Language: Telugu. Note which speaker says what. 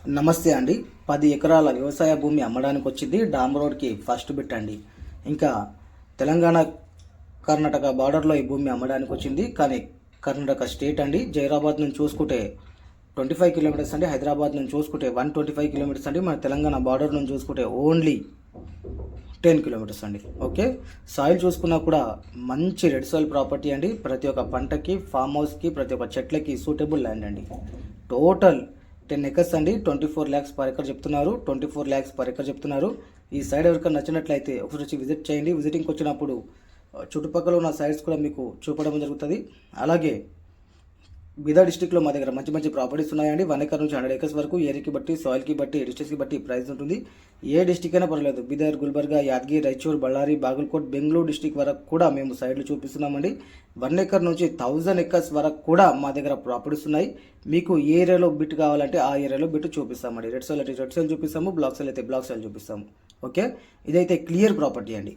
Speaker 1: నమస్తే అండి. 10 ఎకరాల వ్యవసాయ భూమి అమ్మడానికి వచ్చింది. డామ్ రోడ్కి ఫస్ట్ బిట్ అండి. ఇంకా తెలంగాణ కర్ణాటక బార్డర్లో ఈ భూమి అమ్మడానికి వచ్చింది. కానీ కర్ణాటక స్టేట్ అండి. జైరాబాద్ నుంచి చూసుకుంటే 25 కిలోమీటర్స్ అండి. హైదరాబాద్ నుంచి చూసుకుంటే 125 కిలోమీటర్స్ అండి. మన తెలంగాణ బార్డర్ నుంచి చూసుకుంటే ఓన్లీ 10 కిలోమీటర్స్ అండి. ఓకే, సాయిల్ చూసుకున్నా కూడా మంచి రెడ్ సాయిల్ ప్రాపర్టీ అండి. ప్రతి ఒక్క పంటకి, ఫామ్ హౌస్కి, ప్రతి ఒక్క చెట్లకి సూటబుల్ ల్యాండ్ అండి. టోటల్ 10 ఎకర్స్ అండి. 24 lakhs పర్ ఎకర్ చెప్తున్నారు. 24 lakhs పర్ ఎకర్ చెప్తున్నారు. ఈ సైడ్ ఎవరికైనా నచ్చినట్లయితే ఒకసారి వచ్చి విజిట్ చేయండి. విజిటింగ్కి వచ్చినప్పుడు చుట్టుపక్కల ఉన్న సైడ్స్ కూడా మీకు చూపడం జరుగుతుంది. అలాగే బీదర్ డిస్టిక్లో మా దగ్గర మంచి మంచి ప్రాపర్టీస్ ఉన్నాయండి. 1 acre నుంచి 100 acres వరకు ఏరియాకి బట్టి, సాయిల్కి బట్టి, డిస్ట్రిక్ట్కి బట్టి ప్రైస్ ఉంటుంది. ఏ డిస్టిక్ అయినా పర్లేదు. బీదర్, గుల్బర్గా, యాదగిరి, రాయచూర్, బళ్ళారి, బాగల్కోట్, బెంగళూరు డిస్టిక్ వరకు కూడా మేము సైడ్లు చూపిస్తున్నామండి. 1 acre నుంచి 1000 acres వరకు కూడా మా దగ్గర ప్రాపర్టీస్ ఉన్నాయి. మీకు ఏ ఏరియాలో బిట్ కావాలంటే ఆ ఏరియాలో బిట్ చూపిస్తామండి. రెడ్ సైల్ అయితే రెడ్ సైల్ చూపిస్తాము, బ్లాక్ సైల్ అయితే బ్లాక్ సైల్ చూపిస్తాము. ఓకే, ఇదైతే క్లియర్ ప్రాపర్టీ అండి.